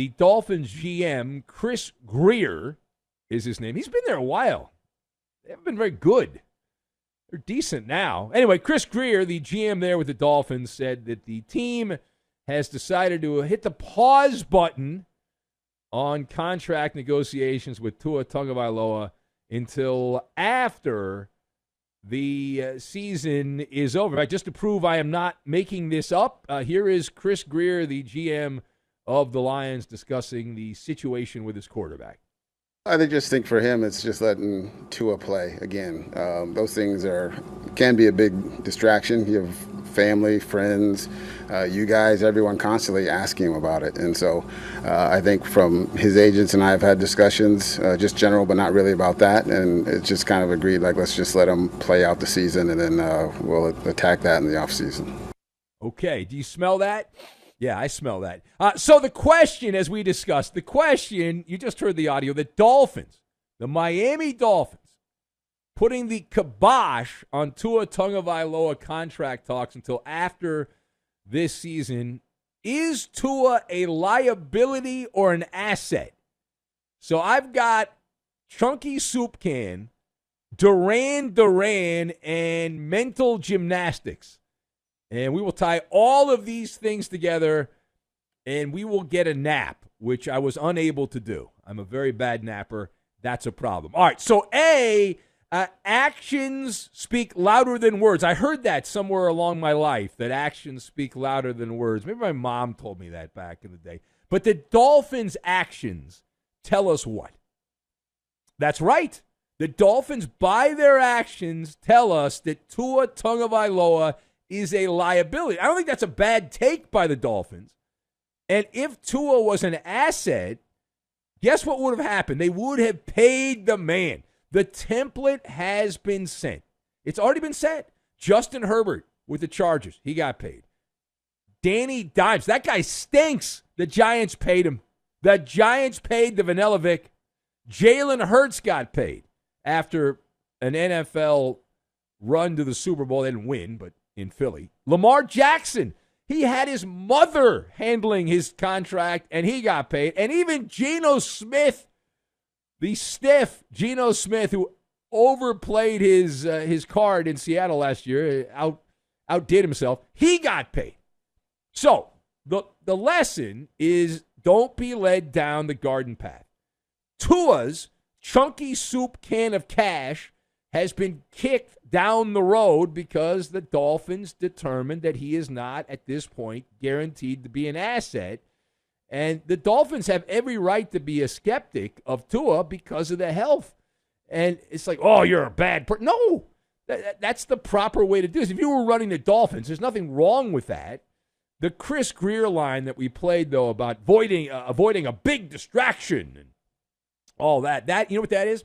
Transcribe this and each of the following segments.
the Dolphins GM, Chris Grier, is his name. He's been there a while. They haven't been very good. They're decent now. Anyway, Chris Grier, the GM there with the Dolphins, said that the team has decided to hit the pause button on contract negotiations with Tua Tagovailoa until after the season is over. Right, just to prove I am not making this up, here is Chris Grier, the GM of the Lions, discussing the situation with his quarterback. I just think for him, it's just letting Tua play again. Those things can be a big distraction. You have family, friends, you guys, everyone constantly asking him about it. And so I think from his agents and I have had discussions, just general, but not really about that. And it's just kind of agreed, like, let's just let him play out the season, and then we'll attack that in the offseason. Okay. Do you smell that? Yeah, I smell that. So the question, as we discussed, you just heard the audio, the Dolphins, the Miami Dolphins, putting the kibosh on Tua Tagovailoa contract talks until after this season. Is Tua a liability or an asset? So I've got Chunky Soup Can, Duran, and mental gymnastics. And we will tie all of these things together, and we will get a nap, which I was unable to do. I'm a very bad napper. That's a problem. All right, so actions speak louder than words. I heard that somewhere along my life, that actions speak louder than words. Maybe my mom told me that back in the day. But the Dolphins' actions tell us what? That's right. The Dolphins, by their actions, tell us that Tua Tagovailoa is a liability. I don't think that's a bad take by the Dolphins. And if Tua was an asset, guess what would have happened? They would have paid the man. The template has been sent. It's already been sent. Justin Herbert with the Chargers, he got paid. Danny Dimes, that guy stinks. The Giants paid him. The Giants paid the Vanilla Vic. Jalen Hurts got paid after an NFL run to the Super Bowl. They didn't win, but in Philly. Lamar Jackson, he had his mother handling his contract, and he got paid. And even Geno Smith, the stiff Geno Smith, who overplayed his card in Seattle last year, outdid himself, he got paid. So the lesson is, don't be led down the garden path. Tua's chunky soup can of cash has been kicked down the road because the Dolphins determined that he is not, at this point, guaranteed to be an asset. And the Dolphins have every right to be a skeptic of Tua because of the health. And it's like, oh, you're a bad person. No, that's the proper way to do this. If you were running the Dolphins, there's nothing wrong with that. The Chris Grier line that we played, though, about avoiding a big distraction and all that, you know what that is?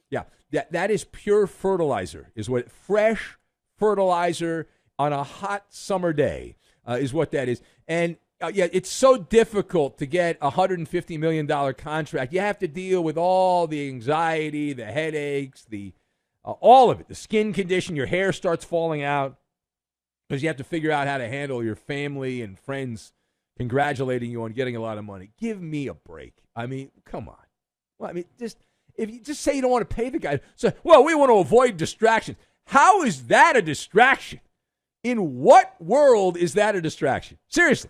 Yeah. That is pure fertilizer, fresh fertilizer on a hot summer day is what that is. And, it's so difficult to get a $150 million contract. You have to deal with all the anxiety, the headaches, all of it, the skin condition. Your hair starts falling out because you have to figure out how to handle your family and friends congratulating you on getting a lot of money. Give me a break. I mean, come on. Well, I mean, if you just say you don't want to pay the guy, so, well, we want to avoid distractions. How is that a distraction? In what world is that a distraction? Seriously.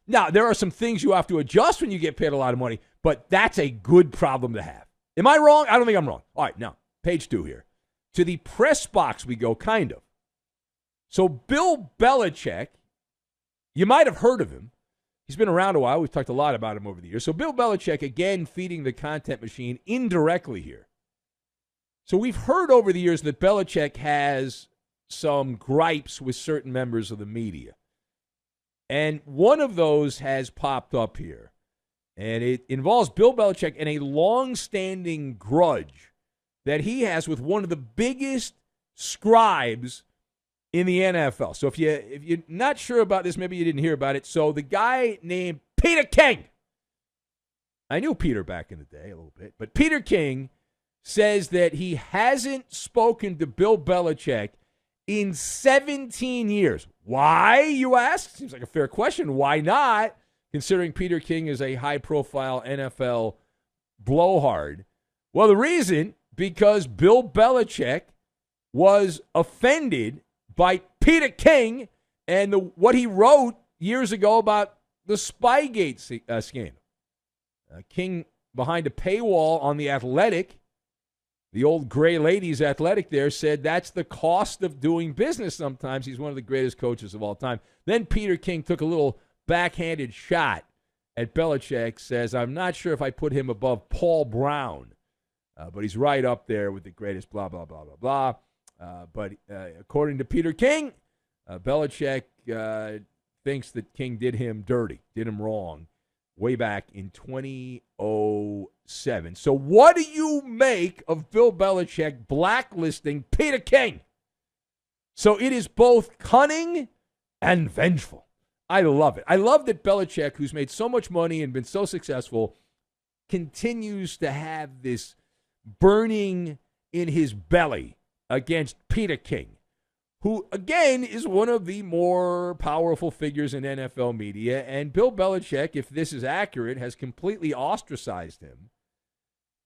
Now, there are some things you have to adjust when you get paid a lot of money, but that's a good problem to have. Am I wrong? I don't think I'm wrong. All right, now, page 2 here. To the press box we go, kind of. So Bill Belichick, you might have heard of him. He's been around a while. We've talked a lot about him over the years. So Bill Belichick, again, feeding the content machine indirectly here. So we've heard over the years that Belichick has some gripes with certain members of the media. And one of those has popped up here. And it involves Bill Belichick and a long-standing grudge that he has with one of the biggest scribes in the NFL. So if you're not sure about this, maybe you didn't hear about it. So the guy named Peter King, I knew Peter back in the day a little bit, but Peter King says that he hasn't spoken to Bill Belichick in 17 years. Why, you ask? Seems like a fair question. Why not? considering Peter King is a high-profile NFL blowhard? Well, the reason, because Bill Belichick was offended by Peter King and what he wrote years ago about the Spygate scandal. King, behind a paywall on The Athletic, the old gray ladies Athletic there, said that's the cost of doing business sometimes. He's one of the greatest coaches of all time. Then Peter King took a little backhanded shot at Belichick, says, I'm not sure if I put him above Paul Brown, but he's right up there with the greatest, blah, blah, blah, blah, blah. But according to Peter King, Belichick thinks that King did him dirty, did him wrong, way back in 2007. So what do you make of Bill Belichick blacklisting Peter King? So it is both cunning and vengeful. I love it. I love that Belichick, who's made so much money and been so successful, continues to have this burning in his belly against Peter King, who, again, is one of the more powerful figures in NFL media. And Bill Belichick, if this is accurate, has completely ostracized him.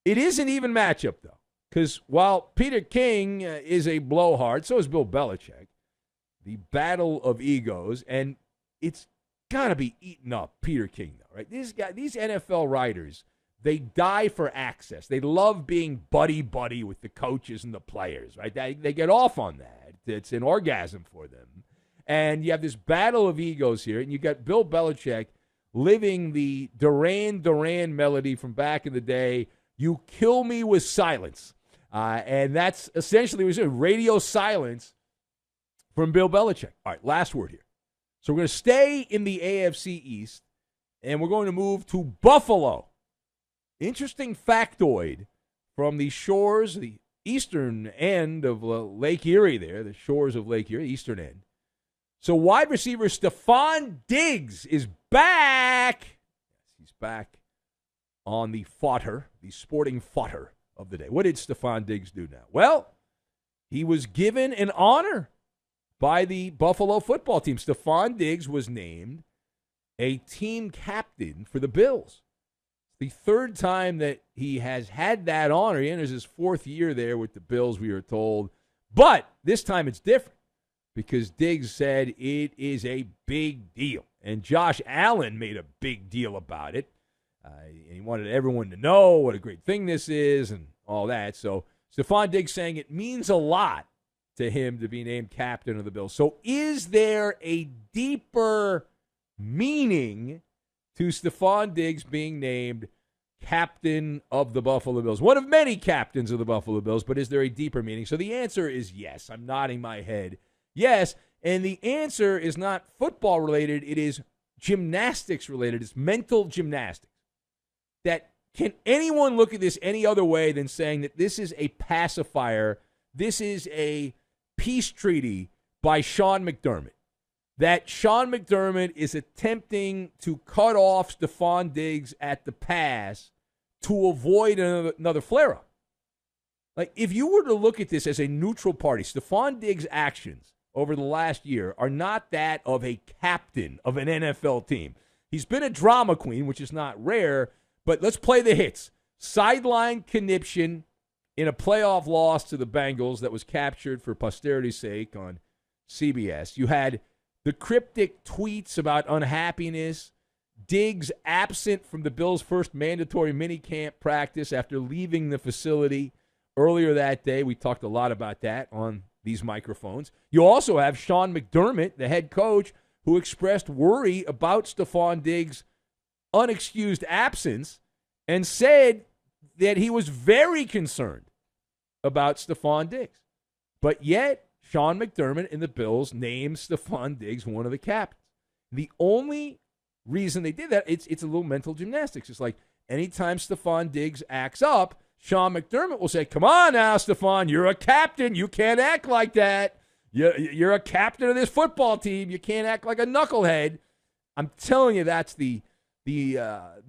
It is an even matchup, though, because while Peter King is a blowhard, so is Bill Belichick. The battle of egos, and it's got to be eating up Peter King, though, right? These NFL writers, they die for access. They love being buddy-buddy with the coaches and the players, right? They get off on that. It's an orgasm for them. And you have this battle of egos here, and you got Bill Belichick living the Duran Duran melody from back in the day, you kill me with silence. And that's essentially radio silence from Bill Belichick. All right, last word here. So we're going to stay in the AFC East, and we're going to move to Buffalo. Interesting factoid from the shores, the eastern end of Lake Erie there, the shores of Lake Erie, eastern end. So wide receiver Stefon Diggs is back. He's back on the fodder, the sporting fodder of the day. What did Stefon Diggs do now? Well, he was given an honor by the Buffalo football team. Stefon Diggs was named a team captain for the Bills. The third time that he has had that honor. He enters his fourth year there with the Bills, we are told. But this time it's different because Diggs said it is a big deal. And Josh Allen made a big deal about it. And he wanted everyone to know what a great thing this is and all that. So Stefon Diggs saying it means a lot to him to be named captain of the Bills. So is there a deeper meaning to Stefon Diggs being named captain of the Buffalo Bills? One of many captains of the Buffalo Bills, but is there a deeper meaning? So the answer is yes. I'm nodding my head. Yes, and the answer is not football related. It is gymnastics related. It's mental gymnastics. That can anyone look at this any other way than saying that this is a pacifier, this is a peace treaty by Sean McDermott? That Sean McDermott is attempting to cut off Stefon Diggs at the pass to avoid another flare-up. Like, if you were to look at this as a neutral party, Stefon Diggs' actions over the last year are not that of a captain of an NFL team. He's been a drama queen, which is not rare, but let's play the hits. Sideline conniption in a playoff loss to the Bengals that was captured for posterity's sake on CBS. You had the cryptic tweets about unhappiness, Diggs absent from the Bills' first mandatory minicamp practice after leaving the facility earlier that day. We talked a lot about that on these microphones. You also have Sean McDermott, the head coach, who expressed worry about Stefon Diggs' unexcused absence and said that he was very concerned about Stefon Diggs. But yet, Sean McDermott and the Bills named Stefon Diggs one of the captains. The only reason they did that, it's a little mental gymnastics. It's like anytime Stefon Diggs acts up, Sean McDermott will say, come on now, Stefon, you're a captain. You can't act like that. You're a captain of this football team. You can't act like a knucklehead. I'm telling you, that's the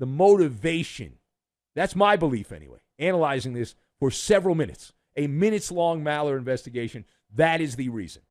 motivation. That's my belief anyway, analyzing this for several minutes, a minutes-long Maller investigation. That is the reason.